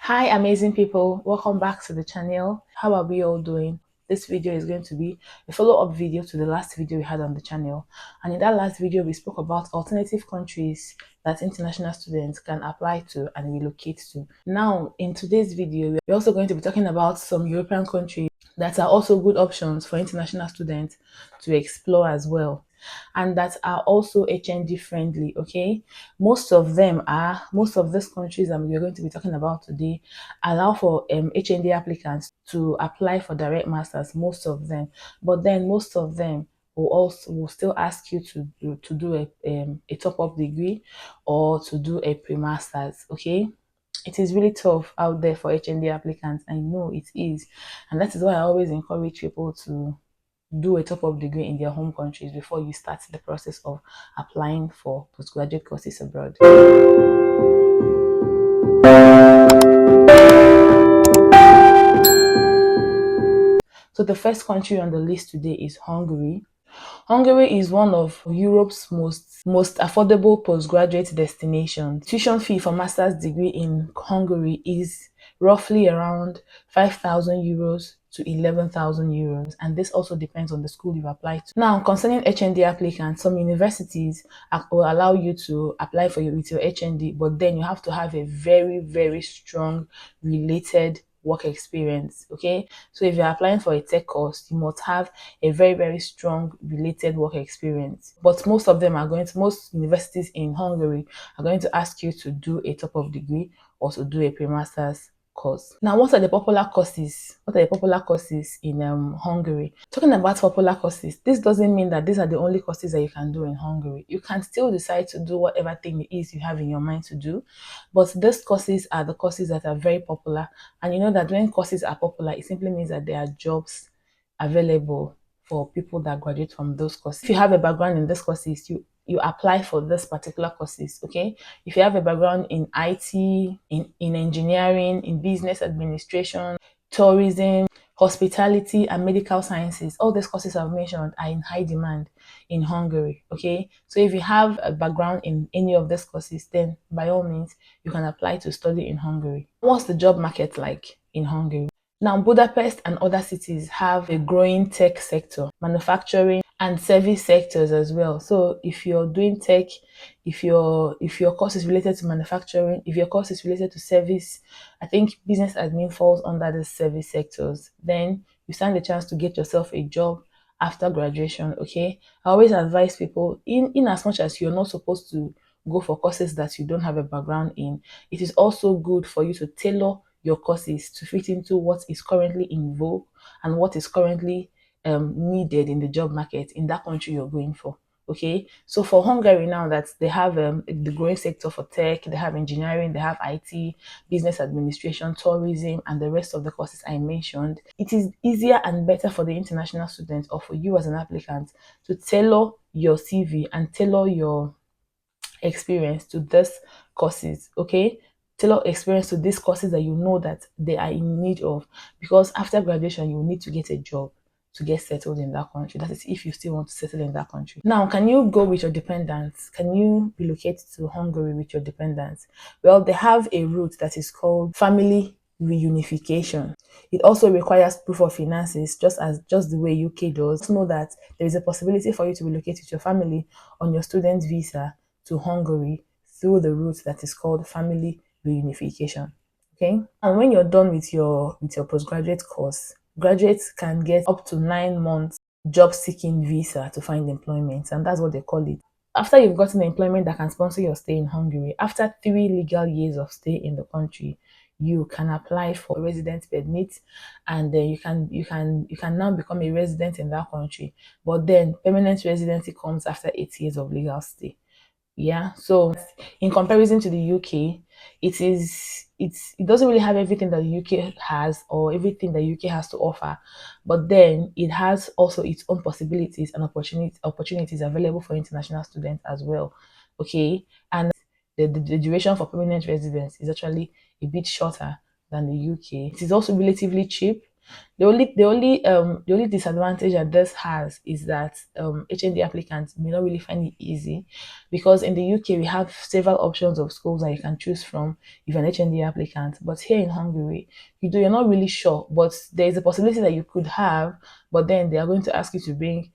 Hi amazing people, welcome back to the channel. How are we all doing? This video is going to be a follow-up video to the last video we had on the channel, and in that last video we spoke about alternative countries that international students can apply to and relocate to. Now in today's video we're also going to be talking about some European countries that are also good options for international students to explore as well, and that are also HND friendly. Okay, most of these countries that we're going to be talking about today allow for HND applicants to apply for direct masters, most of them, but then most of them will still ask you to do a top-up degree or to do a pre-masters. Okay, it is really tough out there for HND applicants. I know it is, and that is why I always encourage people to do a top-up degree in their home countries before you start the process of applying for postgraduate courses abroad. So the first country on the list today is Hungary. Hungary is one of Europe's most affordable postgraduate destinations. Tuition fee for master's degree in Hungary is roughly around 5,000 euros to 11,000 euros, and this also depends on the school you've applied to. Now, concerning HND applicants, some universities will allow you to apply with your HND, but then you have to have a very strong related work experience. Okay, so if you're applying for a tech course, you must have a very strong related work experience. But most universities in Hungary are going to ask you to do a top-up degree or to do a pre-master's course. Now, what are the popular courses? What are the popular courses in Hungary? Talking about popular courses, this doesn't mean that these are the only courses that you can do in Hungary. You can still decide to do whatever thing it is you have in your mind to do, but these courses are the courses that are very popular. And you know that when courses are popular, it simply means that there are jobs available for people that graduate from those courses. If you have a background in these courses, you apply for this particular courses. Okay, if you have a background in IT, in engineering, in business administration, tourism, hospitality, and medical sciences, all these courses I've mentioned are in high demand in Hungary. Okay, so if you have a background in any of these courses, then by all means you can apply to study in Hungary. What's the job market like in Hungary? Now, Budapest and other cities have a growing tech sector, manufacturing and service sectors as well. So if you're doing tech, if your course is related to manufacturing, if your course is related to service, I think business admin falls under the service sectors, then you stand a chance to get yourself a job after graduation. Okay, I always advise people, in as much as you're not supposed to go for courses that you don't have a background in, it is also good for you to tailor your courses to fit into what is currently in vogue and what is currently needed in the job market in that country you're going for. Okay, so for Hungary now, that they have the growing sector for tech, they have engineering, they have IT, business administration, tourism, and the rest of the courses I mentioned. It is easier and better for the international student, or for you as an applicant, to tailor your CV and tailor your experience to these courses. Okay, tailor experience to these courses that you know that they are in need of, because after graduation you need to get a job to get settled in that country. That is, if you still want to settle in that country. Now, can you go with your dependents? Can you relocate to Hungary with your dependents? Well, they have a route that is called family reunification. It also requires proof of finances, just the way UK does. Just know that there is a possibility for you to relocate with your family on your student visa to Hungary through the route that is called family reunification. Okay, and when you're done with your postgraduate course, graduates can get up to 9 months job seeking visa to find employment, and that's what they call it. After you've gotten employment that can sponsor your stay in Hungary, after 3 legal years of stay in the country, you can apply for a resident permit, and then you can now become a resident in that country. But then permanent residency comes after 8 years of legal stay. Yeah, so in comparison to the UK, it doesn't really have everything that the UK has, or everything that UK has to offer, but then it has also its own possibilities and opportunities available for international students as well. Okay, and the duration for permanent residence is actually a bit shorter than the UK. It is also relatively cheap, The only disadvantage that this has is that HND applicants may not really find it easy, because in the UK we have several options of schools that you can choose from if you're an HND applicant. But here in Hungary, you're not really sure, but there is a possibility that you could have, but then they are going to ask you to bring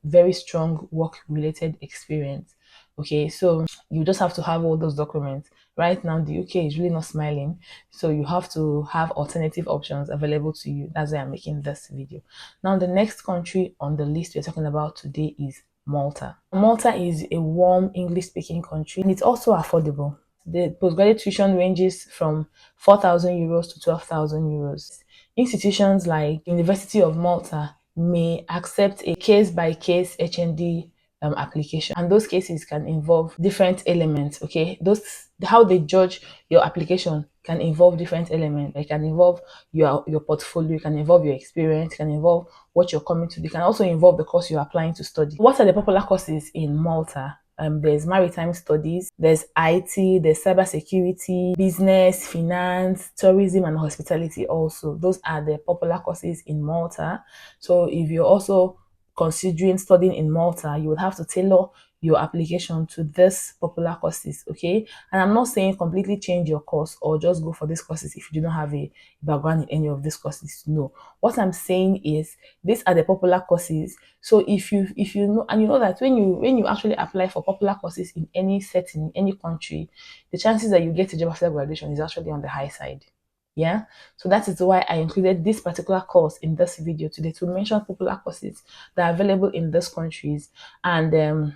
very strong work related experience. Okay, so you just have to have all those documents. Right now, the UK is really not smiling, so you have to have alternative options available to you. That's why I'm making this video. Now, the next country on the list we're talking about today is Malta. Malta is a warm English-speaking country, and it's also affordable. The postgraduate tuition ranges from 4,000 euros to 12,000 euros. Institutions like University of Malta may accept a case-by-case HND application, and those cases can involve different elements. Okay, those how they judge your application can involve different elements. It can involve your portfolio, it can involve your experience, it can involve what you're coming to. It can also involve the course you're applying to study. What are the popular courses in Malta? There's maritime studies, there's IT, there's cybersecurity, business, finance, tourism, and hospitality. Also, those are the popular courses in Malta. So if you're also considering studying in Malta, you would have to tailor your application to this popular courses. Okay, and I'm not saying completely change your course or just go for these courses if you do not have a background in any of these courses. No, what I'm saying is these are the popular courses. So if you know, and you know that when you actually apply for popular courses in any setting, any country, the chances that you get a job after graduation is actually on the high side. Yeah, so that is why I included this particular course in this video today, to mention popular courses that are available in these countries, and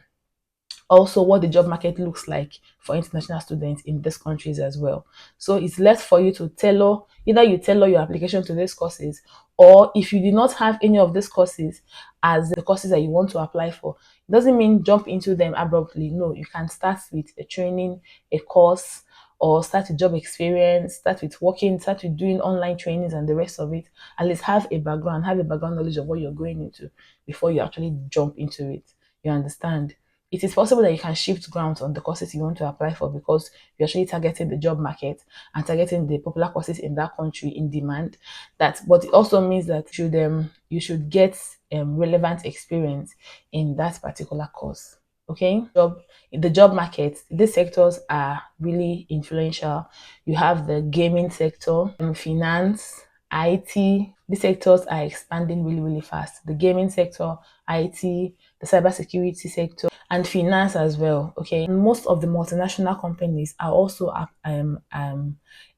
also what the job market looks like for international students in these countries as well. So it's left for you to tailor, either you tailor your application to these courses, or if you do not have any of these courses as the courses that you want to apply for, it doesn't mean jump into them abruptly. No, you can start with a training, a course, or start with job experience, start with working, start with doing online trainings and the rest of it. At least have a background knowledge of what you're going into before you actually jump into it. You understand? It is possible that you can shift grounds on the courses you want to apply for, because you're actually targeting the job market and targeting the popular courses in that country in demand. But it also means that you should get relevant experience in that particular course. Okay, the job market, these sectors are really influential. You have the gaming sector, finance, IT. These sectors are expanding really, really fast. The gaming sector, IT, the cybersecurity sector, and finance as well. Okay, and most of the multinational companies are also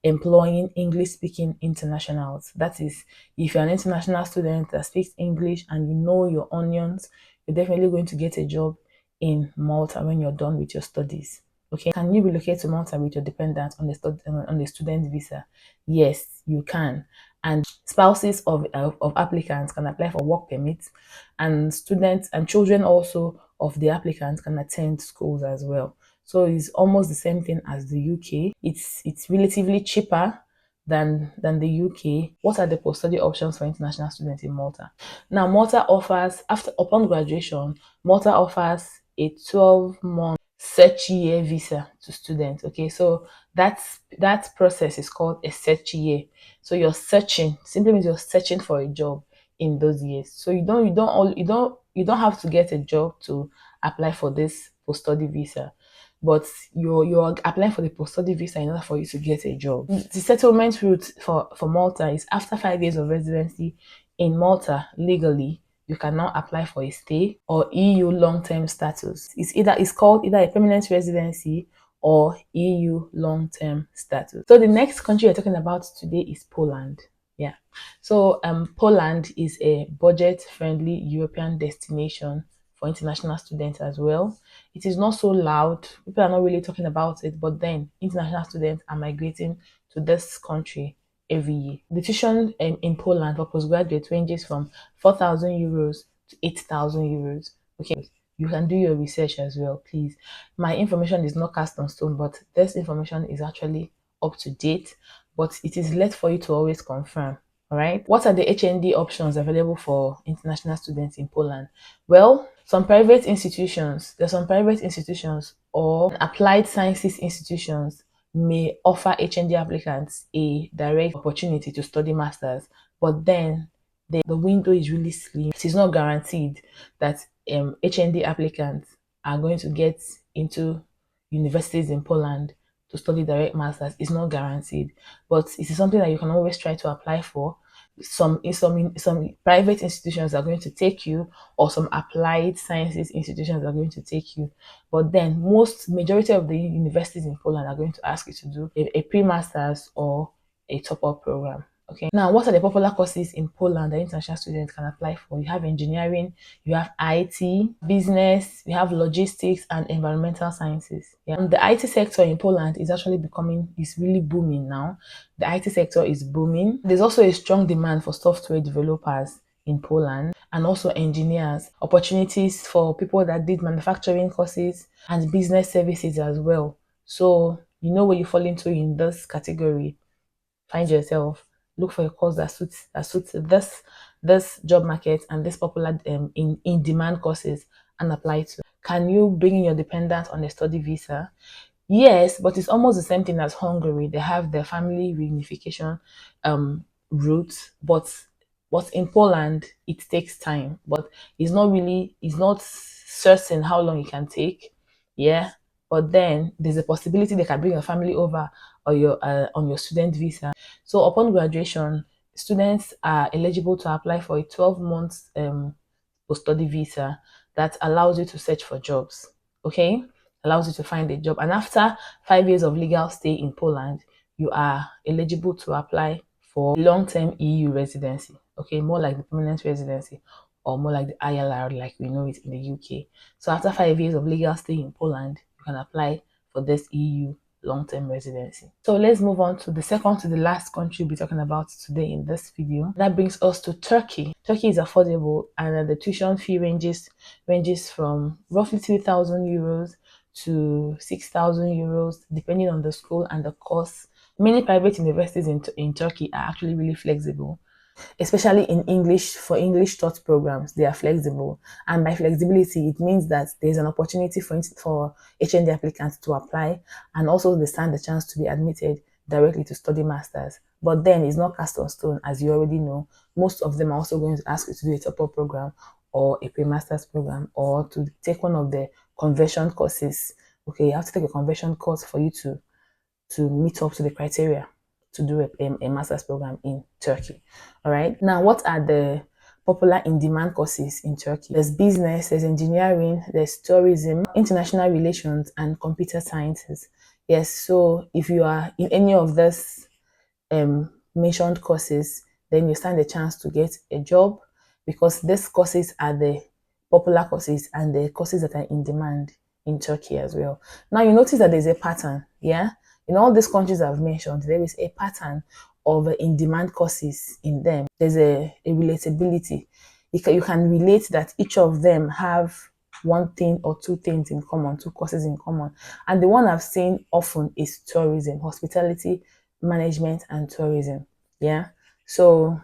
employing English-speaking internationals. That is, if you're an international student that speaks English and you know your onions, you're definitely going to get a job in Malta when you're done with your studies. Okay, can you relocate to Malta with your dependents on the student visa? Yes, you can. And spouses of applicants can apply for work permits, and students and children also of the applicants can attend schools as well. So it's almost the same thing as the UK. It's relatively cheaper than the UK. What are the post-study options for international students in Malta? Now, Malta offers, upon graduation, Malta offers a 12-month search year visa to students. Okay, so that process is called a search year. So you're searching, simply means you're searching for a job in those years. So you don't have to get a job to apply for this post-study visa, but you're applying for the post-study visa in order for you to get a job. The settlement route for Malta is after 5 years of residency in Malta legally, you can now apply for a stay or EU long-term status. It's called either a permanent residency or EU long-term status. So the next country we're talking about today is Poland. Yeah. So Poland is a budget-friendly European destination for international students as well. It is not so loud. People are not really talking about it, but then international students are migrating to this country every year. The tuition in Poland for postgraduate ranges from 4,000 euros to 8,000 euros. Okay, you can do your research as well, please. My information is not cast on stone, but this information is actually up to date, but it is left for you to always confirm. All right. What are the HND options available for international students in Poland? Well, there's some private institutions or applied sciences institutions may offer HND applicants a direct opportunity to study masters, but then the window is really slim. It is not guaranteed that HND applicants are going to get into universities in Poland to study direct masters. It's not guaranteed, but it is something that you can always try to apply for. Some private institutions are going to take you, or some applied sciences institutions are going to take you. But then majority of the universities in Poland are going to ask you to do a pre-masters or a top-up program. Okay. Now, what are the popular courses in Poland that international students can apply for? You have engineering, you have IT, business, you have logistics and environmental sciences. Yeah. And the IT sector in Poland is actually is really booming now. The IT sector is booming. There's also a strong demand for software developers in Poland and also engineers. Opportunities for people that did manufacturing courses and business services as well. So you know where you fall into in this category. Find yourself, look for a course that suits this job market and this popular in demand courses and apply to. Can you bring in your dependent on a study visa? Yes, but it's almost the same thing as Hungary. They have their family reunification route, but in Poland it takes time. But it's not certain how long it can take. Yeah, but then there's a possibility they can bring your family over or your on your student visa. So upon graduation, students are eligible to apply for a 12 months post-study visa that allows you to search for jobs. Okay, allows you to find a job, and after 5 years of legal stay in Poland, you are eligible to apply for long-term EU residency. Okay, more like the permanent residency, or more like the ILR, like we know it in the UK. So after 5 years of legal stay in Poland, you can apply for this EU long-term residency. So let's move on to the second to the last country we'll be talking about today in this video. That brings us to Turkey. Turkey is affordable, and the tuition fee ranges from roughly 2,000 euros to 6,000 euros, depending on the school and the course. Many private universities in Turkey are actually really flexible, especially in English. For English taught programs, they are flexible, and by flexibility it means that there's an opportunity for HND applicants to apply, and also they stand the chance to be admitted directly to study masters. But then it's not cast on stone, as you already know. Most of them are also going to ask you to do a top-up program or a pre-masters program, or to take one of the conversion courses. Okay, you have to take a conversion course for you to meet up to the criteria to do a master's program in Turkey. All right. Now, what are the popular in-demand courses in Turkey? There's business, there's engineering, there's tourism, international relations, and computer sciences. Yes. So if you are in any of these mentioned courses, then you stand a chance to get a job, because these courses are the popular courses and the courses that are in demand in Turkey as well. Now you notice that there's a pattern, yeah? In all these countries I've mentioned, there is a pattern of in-demand courses in them. There's a relatability. You can relate that each of them have one thing or two things in common, two courses in common. And the one I've seen often is tourism, hospitality management and tourism. Yeah. So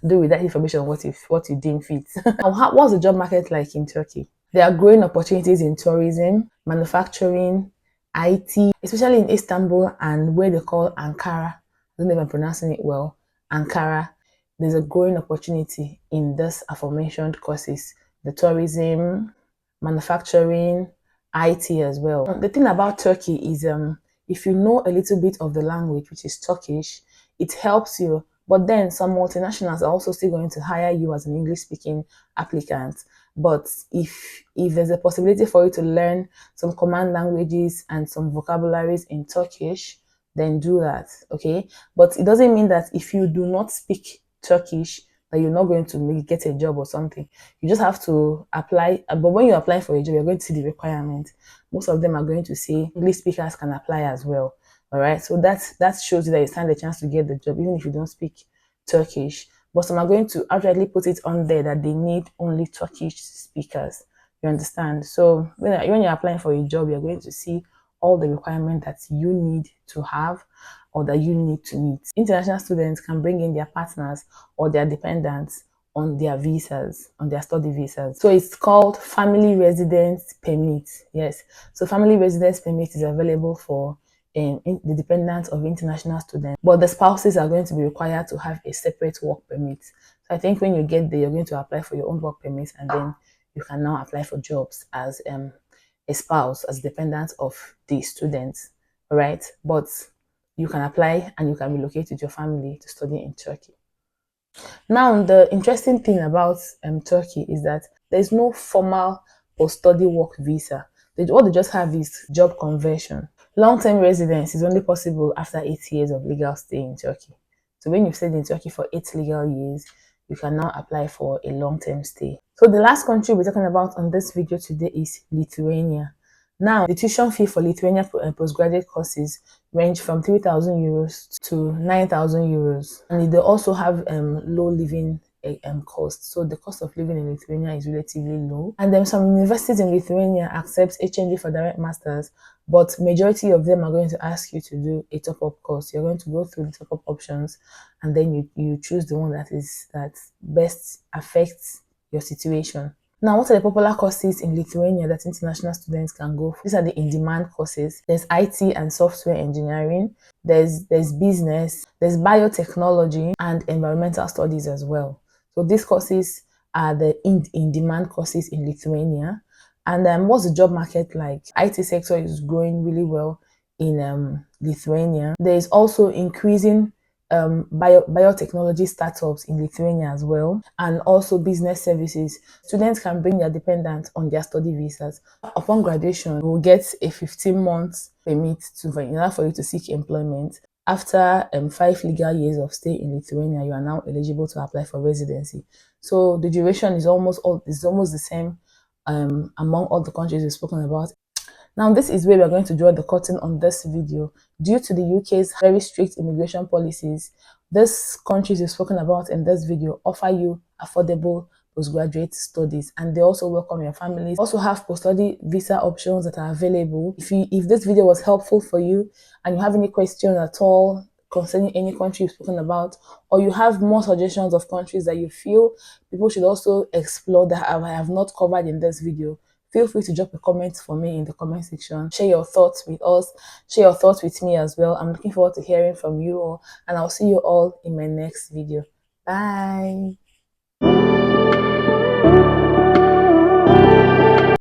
do with that information what you deem fit. Now, what's the job market like in Turkey? There are growing opportunities in tourism, manufacturing, IT, especially in Istanbul and where they call Ankara. I don't know if I'm pronouncing it well. Ankara. There's a growing opportunity in this aforementioned courses, the tourism, manufacturing, IT as well. The thing about Turkey is if you know a little bit of the language, which is Turkish, it helps you. But then some multinationals are also still going to hire you as an English speaking applicant. But if there's a possibility for you to learn some command languages and some vocabularies in Turkish, then do that. Okay. But it doesn't mean that if you do not speak Turkish, that you're not going to get a job or something. You just have to apply. But when you apply for a job, you're going to see the requirement. Most of them are going to say English speakers can apply as well. All right. So that shows you that you stand a chance to get the job, even if you don't speak Turkish. But some are going to actually put it on there that they need only Turkish speakers. You understand? So when you're applying for a job, you're going to see all the requirements that you need to have or that you need to meet. International students can bring in their partners or their dependents on their visas, on their study visas. So it's called family residence permit. Yes. So family residence permit is available for the dependents of international students, but the spouses are going to be required to have a separate work permit. So I think when you get there, you're going to apply for your own work permit, and then you can now apply for jobs as a spouse, as dependent of the students, right? But you can apply and you can relocate with your family to study in Turkey. Now, the interesting thing about Turkey is that there's no formal post-study work visa. What they just have is job conversion. Long-term residence is only possible after 8 years of legal stay in Turkey. So when you've stayed in Turkey for 8 legal years, you can now apply for a long-term stay. So the last country we're talking about on this video today is Lithuania. Now, the tuition fee for Lithuania postgraduate courses range from 3,000 euros to 9,000 euros. And they also have low living cost. So the cost of living in Lithuania is relatively low. And then some universities in Lithuania accept HND for direct masters, but majority of them are going to ask you to do a top-up course. You're going to go through the top-up options, and then you choose the one that best affects your situation. Now, what are the popular courses in Lithuania that international students can go for? These are the in-demand courses. There's IT and software engineering, there's business, there's biotechnology, and environmental studies as well. So these courses are the in-demand courses in Lithuania. And what's the job market like? IT sector is growing really well in Lithuania. There is also increasing biotechnology startups in Lithuania as well, and also business services. Students can bring their dependents on their study visas. Upon graduation, you will get a 15-month permit in order for you to seek employment. After 5 legal years of stay in Lithuania, you are now eligible to apply for residency. So the duration is almost the same among all the countries we've spoken about. Now, this is where we're going to draw the curtain on this video. Due to the UK's very strict immigration policies, these countries we've spoken about in this video offer you affordable postgraduate studies, and they also welcome your families. Also have post-study visa options that are available. If this video was helpful for you and you have any questions at all concerning any country you've spoken about, or you have more suggestions of countries that you feel people should also explore that I have not covered in this video, feel free to drop a comment for me in the comment section. Share your thoughts with us. Share your thoughts with me as well. I'm looking forward to hearing from you all, and I'll see you all in my next video. Bye.